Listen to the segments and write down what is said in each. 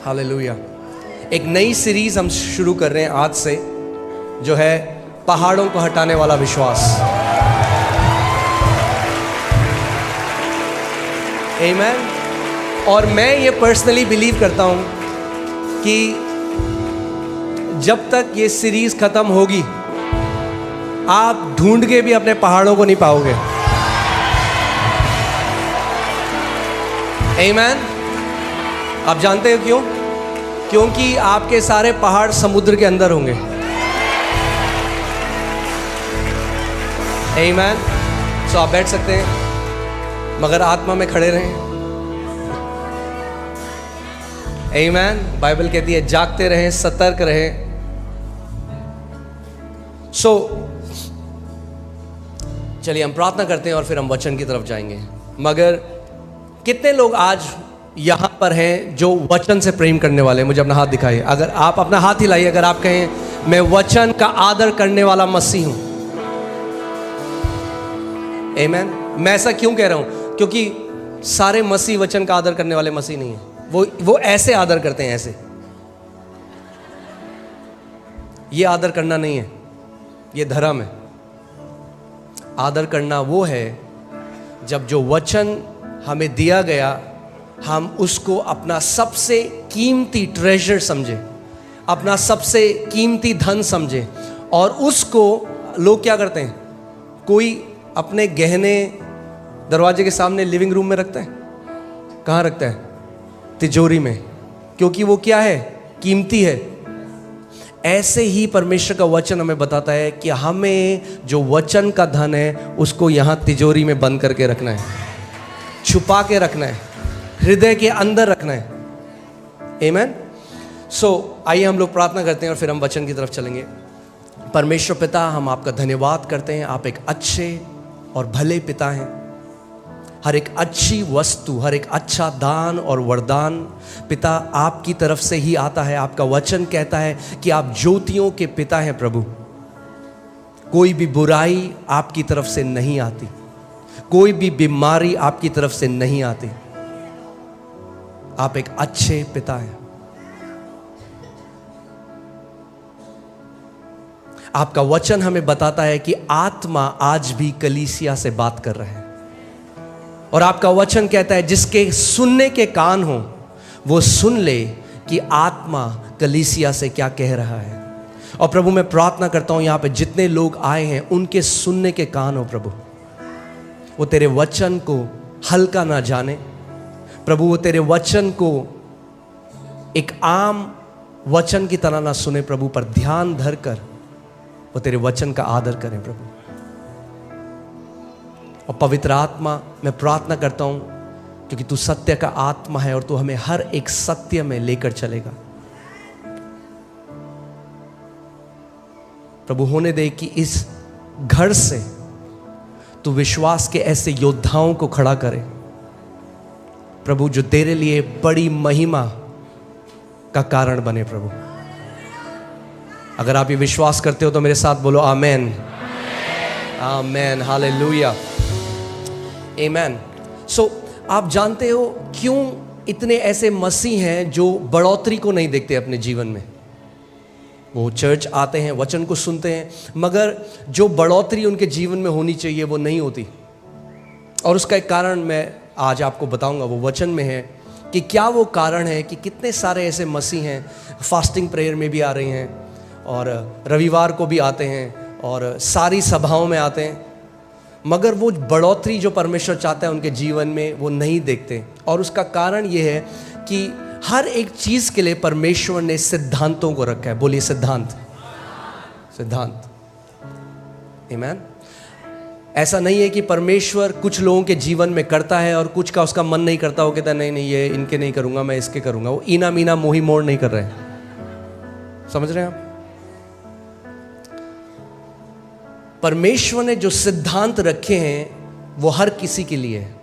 Hallelujah. एक नई series हम शुरू कर रहे हैं आज से, जो है पहाड़ों को हटाने वाला विश्वास। आमीन। और मैं ये पर्सनली बिलीव करता हूं कि जब तक ये सीरीज खत्म होगी, आप ढूंढ के भी अपने पहाड़ों को नहीं पाओगे। आमीन। आप जानते हो क्यों? क्योंकि आपके सारे पहाड़ समुद्र के अंदर होंगे। आमीन। सो आप बैठ सकते हैं, मगर आत्मा में खड़े रहें। आमीन। बाइबल कहती है जागते रहें, सतर्क रहें। चलिए हम प्रार्थना करते हैं और फिर हम वचन की तरफ जाएंगे। मगर कितने लोग आज यहां पर हैं जो वचन से प्रेम करने वाले हैं? मुझे अपना हाथ दिखाइए। अगर आप अपना हाथ हिलाइए, अगर आप कहें मैं वचन का आदर करने वाला मसीह हूं। आमीन। मैं ऐसा क्यों कह रहा हूं? क्योंकि सारे मसीह वचन का आदर करने वाले मसीह नहीं है। वो ऐसे आदर करते हैं, ऐसे। ये आदर करना नहीं है, ये धर्म है। आदर करना वो है जब जो वचन हमें दिया गया, हम उसको अपना सबसे कीमती ट्रेजर समझे, अपना सबसे कीमती धन समझे। और उसको लोग क्या करते हैं? कोई अपने गहने दरवाजे के सामने लिविंग रूम में रखता है। कहाँ रखता है? तिजोरी में। क्योंकि वो क्या है? कीमती है। ऐसे ही परमेश्वर का वचन हमें बताता है कि हमें जो वचन का धन है उसको यहाँ तिजोरी में बंद करके रखना है, छुपा के रखना है, हृदय के अंदर रखना है। आमीन। आइए हम लोग प्रार्थना करते हैं और फिर हम वचन की तरफ चलेंगे। परमेश्वर पिता, हम आपका धन्यवाद करते हैं। आप एक अच्छे और भले पिता हैं। हर एक अच्छी वस्तु, हर एक अच्छा दान और वरदान पिता आपकी तरफ से ही आता है। आपका वचन कहता है कि आप ज्योतियों के पिता हैं प्रभु। कोई भी बुराई आपकी तरफ से नहीं आती, कोई भी बीमारी आपकी तरफ से नहीं आती। आप एक अच्छे पिता हैं। आपका वचन हमें बताता है कि आत्मा आज भी कलीसिया से बात कर रहा है। और आपका वचन कहता है जिसके सुनने के कान हो वो सुन ले कि आत्मा कलीसिया से क्या कह रहा है। और प्रभु मैं प्रार्थना करता हूं यहां पे जितने लोग आए हैं उनके सुनने के कान हो प्रभु, वो तेरे वचन को हल्का ना जाने प्रभु, वो तेरे वचन को एक आम वचन की तरह ना सुने प्रभु, पर ध्यान धर कर वो तेरे वचन का आदर करें प्रभु। और पवित्र आत्मा, मैं प्रार्थना करता हूं क्योंकि तू सत्य का आत्मा है और तू हमें हर एक सत्य में लेकर चलेगा प्रभु। होने दे कि इस घर से तू विश्वास के ऐसे योद्धाओं को खड़ा करे प्रभु, जो तेरे लिए बड़ी महिमा का कारण बने प्रभु। अगर आप ये विश्वास करते हो तो मेरे साथ बोलो आमेन। आमेन। हालेलुया। आमेन। आप जानते हो क्यों इतने ऐसे मसीह हैं जो बढ़ोतरी को नहीं देखते अपने जीवन में? वो चर्च आते हैं, वचन को सुनते हैं, मगर जो बढ़ोतरी उनके जीवन में होनी चाहिए वो नहीं होती। और उसका एक कारण मैं आज आपको बताऊंगा, वो वचन में है कि क्या वो कारण है कि कितने सारे ऐसे मसीह हैं फास्टिंग प्रेयर में भी आ रहे हैं और रविवार को भी आते हैं और सारी सभाओं में आते हैं, मगर वो बढ़ोतरी जो परमेश्वर चाहता है उनके जीवन में वो नहीं देखते। और उसका कारण ये है कि हर एक चीज़ के लिए परमेश्वर ने सिद्धांतों को रखा है। बोलिए सिद्धांत। सिद्धांत। आमीन। ऐसा नहीं है कि परमेश्वर कुछ लोगों के जीवन में करता है और कुछ का उसका मन नहीं करता। वो कहता है नहीं नहीं, ये इनके नहीं करूंगा, मैं इसके करूंगा। वो ईना मीना मोही मोड़ नहीं कर रहे हैं। समझ रहे हैं आप? परमेश्वर ने जो सिद्धांत रखे हैं वो हर किसी के लिए है।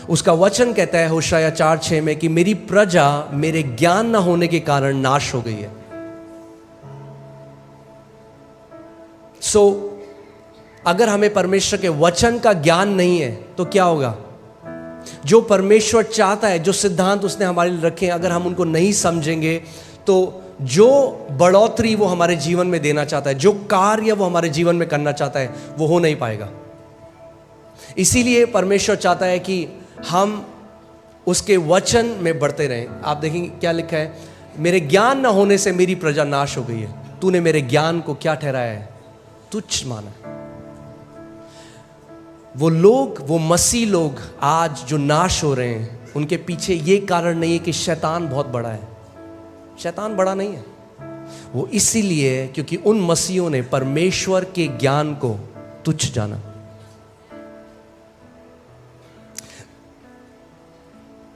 उसका वचन कहता है होशाया 4:6 में कि मेरी प्रजा मेरे ज्ञान न होने के कारण नाश हो गई है। अगर हमें परमेश्वर के वचन का ज्ञान नहीं है तो क्या होगा? जो परमेश्वर चाहता है, जो सिद्धांत उसने हमारे लिए रखे हैं, अगर हम उनको नहीं समझेंगे तो जो बढ़ोतरी वो हमारे जीवन में देना चाहता है, जो कार्य वो हमारे जीवन में करना चाहता है, वो हो नहीं पाएगा। इसीलिए परमेश्वर चाहता है कि हम उसके वचन में बढ़ते रहें। आप देखेंगे क्या लिखा है, मेरे ज्ञान न होने से मेरी प्रजा नाश हो गई है, तूने मेरे ज्ञान को क्या ठहराया है, तुच्छ माना। वो लोग, वो मसीह लोग आज जो नाश हो रहे हैं, उनके पीछे ये कारण नहीं है कि शैतान बहुत बड़ा है। शैतान बड़ा नहीं है, वो इसीलिए क्योंकि उन मसीहों ने परमेश्वर के ज्ञान को तुच्छ जाना।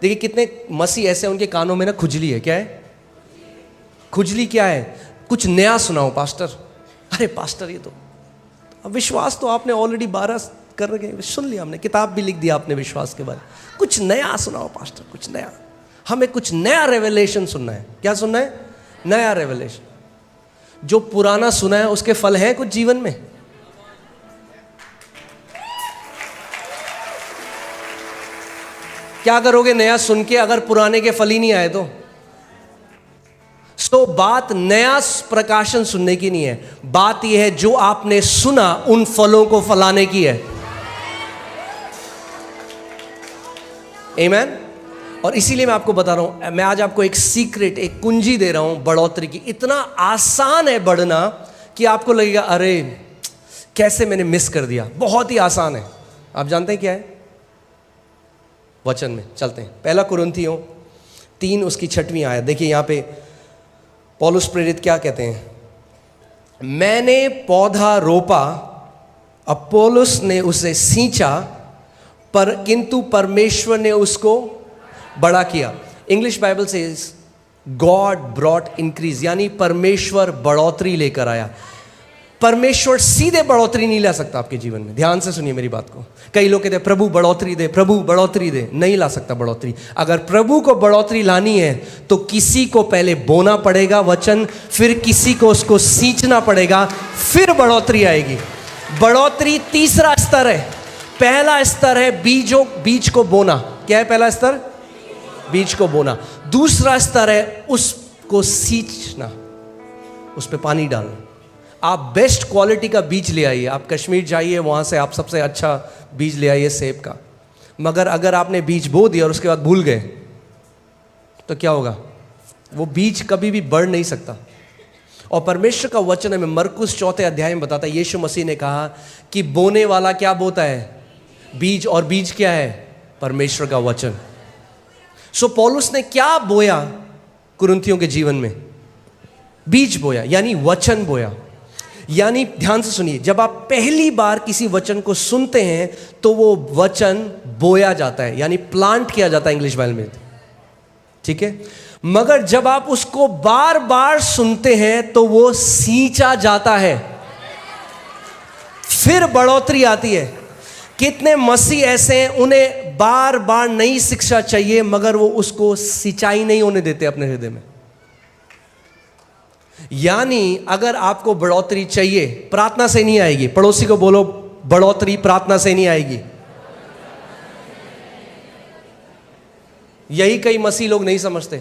देखिए कितने मसीह ऐसे, उनके कानों में ना खुजली है। क्या है खुजली? क्या है? कुछ नया सुनाओ पास्टर। अरे पास्टर ये तो विश्वास तो आपने ऑलरेडी 12 कर रहे, सुन लिया हमने, किताब भी लिख दिया आपने विश्वास के बारे में, कुछ नया सुनाओ पास्टर, कुछ नया। हमें कुछ नया रेवलेशन सुनना है। क्या सुनना है? नया रेवलेशन। जो पुराना सुना है उसके फल हैं कुछ जीवन में? क्या करोगे नया सुन के अगर पुराने के फल ही नहीं आए तो? तो बात नया प्रकाशन सुनने की नहीं है, बात यह है जो आपने सुना उन फलों को फलाने की है। आमीन। और इसीलिए मैं आपको बता रहा हूं, मैं आज आपको एक सीक्रेट, एक कुंजी दे रहा हूं बढ़ोतरी की। इतना आसान है बढ़ना कि आपको लगेगा अरे कैसे मैंने मिस कर दिया। बहुत ही आसान है। आप जानते हैं क्या है? वचन में चलते हैं। 1 कुरिन्थियों 3 उसकी 6वीं आयत देखिए। यहां पे पौलुस प्रेरित क्या कहते हैं? मैंने पौधा रोपा, अपोलोस ने उसे सींचा, पर किंतु परमेश्वर ने उसको बड़ा किया। इंग्लिश बाइबल से गॉड ब्रॉट इंक्रीज, यानी परमेश्वर बढ़ोतरी लेकर आया। परमेश्वर सीधे बढ़ोतरी नहीं ला सकता आपके जीवन में। ध्यान से सुनिए मेरी बात को। कई लोग कहते हैं प्रभु बढ़ोतरी दे, प्रभु बढ़ोतरी दे। नहीं ला सकता बढ़ोतरी। अगर प्रभु को बढ़ोतरी लानी है तो किसी को पहले बोना पड़ेगा वचन, फिर किसी को उसको सींचना पड़ेगा, फिर बढ़ोतरी आएगी। बढ़ोतरी तीसरा स्तर है। पहला स्तर है बीज को बोना। क्या है पहला स्तर? बीज को बोना। दूसरा स्तर है उसको सींचना, उस पर पानी डालना। आप बेस्ट क्वालिटी का बीज ले आइए, आप कश्मीर जाइए, वहाँ से आप सबसे अच्छा बीज ले आइए सेब का। मगर अगर आपने बीज बो दिया और उसके बाद भूल गए तो क्या होगा? वो बीज कभी भी बढ़ नहीं सकता। और परमेश्वर का वचन हमें मरकुस 4 अध्याय में बताता है, यीशु मसीह ने कहा कि बोने वाला क्या बोता है? बीज। और बीज क्या है? परमेश्वर का वचन। सो पौलुस ने क्या बोया कुरिन्थियों के जीवन में? बीज बोया, यानी वचन बोया। यानी ध्यान से सुनिए, जब आप पहली बार किसी वचन को सुनते हैं तो वो वचन बोया जाता है, यानी प्लांट किया जाता है इंग्लिश बाइबल में, ठीक है। मगर जब आप उसको बार बार सुनते हैं तो वो सींचा जाता है, फिर बढ़ोतरी आती है। कितने मसीह ऐसे हैं उन्हें बार बार नई शिक्षा चाहिए मगर वो उसको सिंचाई नहीं होने देते अपने हृदय में। यानी अगर आपको बढ़ोतरी चाहिए, प्रार्थना से नहीं आएगी। पड़ोसी को बोलो, बढ़ोतरी प्रार्थना से नहीं आएगी। यही कई मसीह लोग नहीं समझते।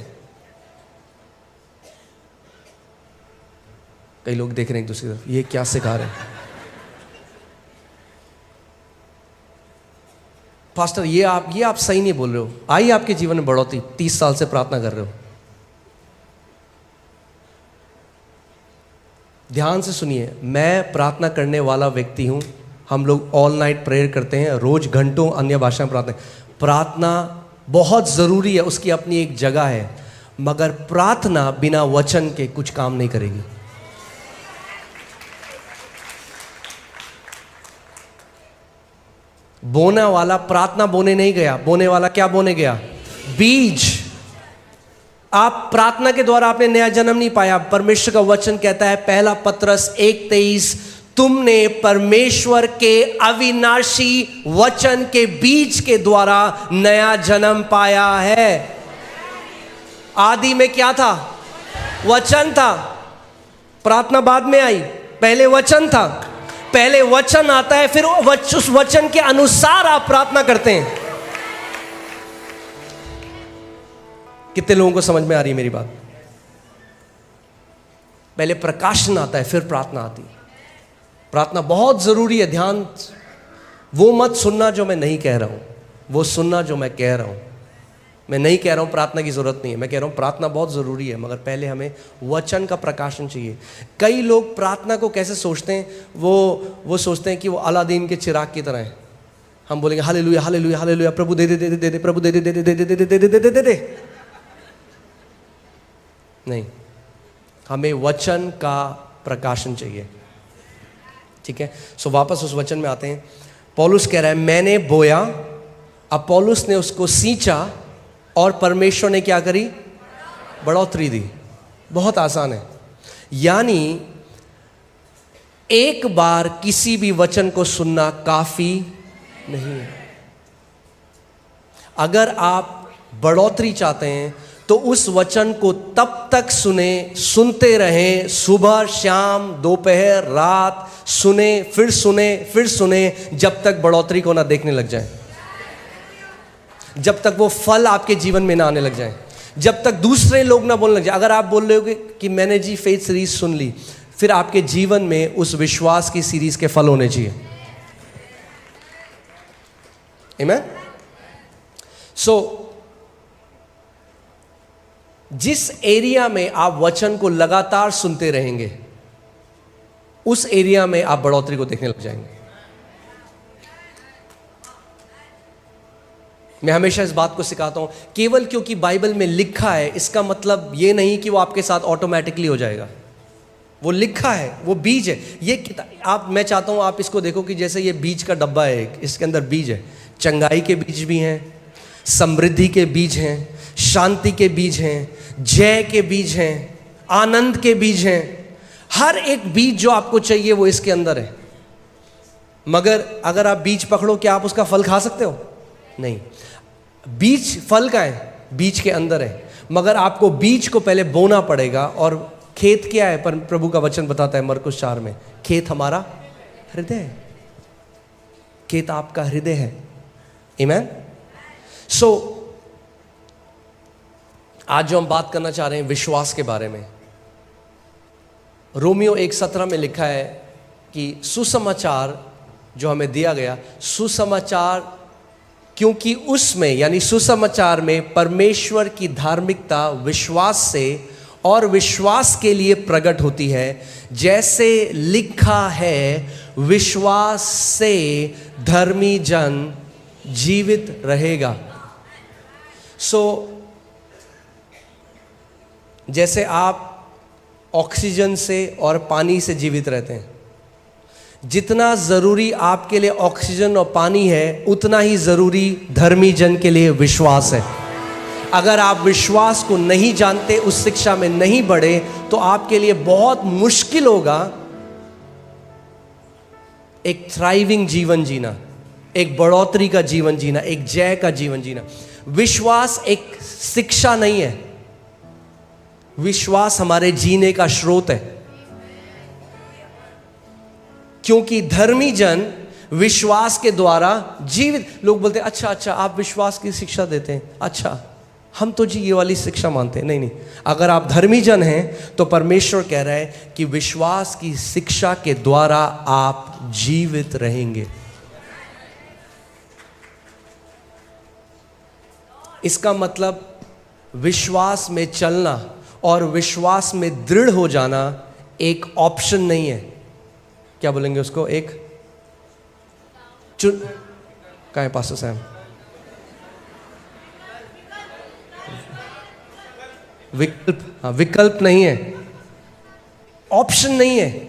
कई लोग देख रहे हैं एक दूसरी तरफ, ये क्या सिखा रहे हैं पास्टर, ये आप सही नहीं बोल रहे हो। आई आपके जीवन में बढ़ोतरी, 30 साल से प्रार्थना कर रहे हो। ध्यान से सुनिए, मैं प्रार्थना करने वाला व्यक्ति हूं। हम लोग ऑल नाइट प्रेयर करते हैं, रोज घंटों अन्य भाषा में प्रार्थना बहुत ज़रूरी है, उसकी अपनी एक जगह है। मगर प्रार्थना बिना वचन के कुछ काम नहीं करेगी। बोने वाला प्रार्थना बोने नहीं गया, बोने वाला क्या बोने गया? बीज। आप प्रार्थना के द्वारा आपने नया जन्म नहीं पाया। परमेश्वर का वचन कहता है, पहला पत्रस 1:23, तुमने परमेश्वर के अविनाशी वचन के बीज के द्वारा नया जन्म पाया है। आदि में क्या था? वचन था। प्रार्थना बाद में आई, पहले वचन था। पहले वचन आता है, फिर उस वचन के अनुसार आप प्रार्थना करते हैं। कितने लोगों को समझ में आ रही है मेरी बात? पहले प्रकाशन आता है, फिर प्रार्थना आती है। प्रार्थना बहुत जरूरी है। ध्यान, वो मत सुनना जो मैं नहीं कह रहा हूं, वो सुनना जो मैं कह रहा हूं। मैं नहीं कह रहा हूं प्रार्थना की जरूरत नहीं है, मैं कह रहा हूं प्रार्थना बहुत जरूरी है, मगर पहले हमें वचन का प्रकाशन चाहिए। कई लोग प्रार्थना को कैसे सोचते हैं, वो सोचते हैं कि वो अलादीन के चिराग की तरह है। हम बोलेंगे हालेलुया हालेलुया हालेलुया, प्रभु दे दे दे दे दे, प्रभु दे दे दे दे दे दे दे दे दे दे दे। नहीं, हमें वचन का प्रकाशन चाहिए। ठीक है, सो वापस उस वचन में आते हैं। पौलुस कह रहा है मैंने बोया, अपोलोस ने उसको सींचा और परमेश्वर ने क्या करी? बढ़ोतरी दी। बहुत आसान है। यानी एक बार किसी भी वचन को सुनना काफी नहीं है। अगर आप बढ़ोतरी चाहते हैं तो उस वचन को तब तक सुनते रहें, सुबह शाम दोपहर रात सुने फिर सुने, जब तक बढ़ोतरी को ना देखने लग जाए, जब तक वो फल आपके जीवन में ना आने लग जाए, जब तक दूसरे लोग ना बोलने लग जाए। अगर आप बोल रहे हो कि मैंने जी फेथ सीरीज सुन ली, फिर आपके जीवन में उस विश्वास की सीरीज के फल होने चाहिए। आमीन। सो जिस एरिया में आप वचन को लगातार सुनते रहेंगे, उस एरिया में आप बढ़ोतरी को देखने लग जाएंगे। मैं हमेशा इस बात को सिखाता हूं, केवल क्योंकि बाइबल में लिखा है इसका मतलब यह नहीं कि वो आपके साथ ऑटोमेटिकली हो जाएगा। वो लिखा है, वो बीज है। ये किताब मैं चाहता हूं आप इसको देखो कि जैसे ये बीज का डब्बा है, इसके अंदर बीज है। चंगाई के बीज भी हैं, समृद्धि के बीज हैं, शांति के बीज हैं, जय के बीज हैं, आनंद के बीज हैं। हर एक बीज जो आपको चाहिए वो इसके अंदर है। मगर अगर आप बीज पकड़ो, क्या आप उसका फल खा सकते हो? नहीं। बीज फल का है, बीज के अंदर है, मगर आपको बीज को पहले बोना पड़ेगा। और खेत क्या है? पर प्रभु का वचन बताता है मरकुस 4 में, खेत हमारा हृदय है। खेत आपका हृदय है। आमीन। सो आज जो हम बात करना चाह रहे हैं विश्वास के बारे में, रोमियो 1:17 में लिखा है कि सुसमाचार जो हमें दिया गया, सुसमाचार क्योंकि उसमें यानी सुसमाचार में परमेश्वर की धार्मिकता विश्वास से और विश्वास के लिए प्रकट होती है। जैसे लिखा है, विश्वास से धर्मी जन जीवित रहेगा। जैसे आप ऑक्सीजन से और पानी से जीवित रहते हैं, जितना ज़रूरी आपके लिए ऑक्सीजन और पानी है, उतना ही ज़रूरी धर्मी जन के लिए विश्वास है। अगर आप विश्वास को नहीं जानते, उस शिक्षा में नहीं बढ़े, तो आपके लिए बहुत मुश्किल होगा एक थ्राइविंग जीवन जीना, एक बढ़ोतरी का जीवन जीना, एक जय का जीवन जीना। विश्वास एक शिक्षा नहीं है, विश्वास हमारे जीने का स्रोत है। क्योंकि धर्मी जन विश्वास के द्वारा जीवित। लोग बोलते हैं अच्छा आप विश्वास की शिक्षा देते हैं, अच्छा हम तो जी ये वाली शिक्षा मानते हैं। नहीं, अगर आप धर्मी जन हैं तो परमेश्वर कह रहा है कि विश्वास की शिक्षा के द्वारा आप जीवित रहेंगे। इसका मतलब विश्वास में चलना और विश्वास में दृढ़ हो जाना एक ऑप्शन नहीं है। क्या बोलेंगे उसको? एक कहाँ है पास्टर साहब? विकल्प। हाँ, विकल्प नहीं है, ऑप्शन नहीं है।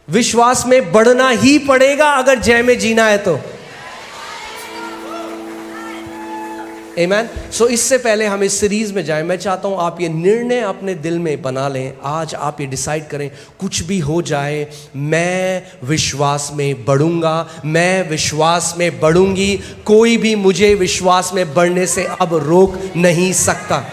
विश्वास में बढ़ना ही पड़ेगा अगर जय में जीना है तो। आमीन। सो इससे पहले हम इस सीरीज में जाएं, मैं चाहता हूं आप ये निर्णय अपने दिल में बना लें। आज आप ये डिसाइड करें, कुछ भी हो जाए मैं विश्वास में बढ़ूंगा, मैं विश्वास में बढ़ूंगी। कोई भी मुझे विश्वास में बढ़ने से अब रोक नहीं सकता।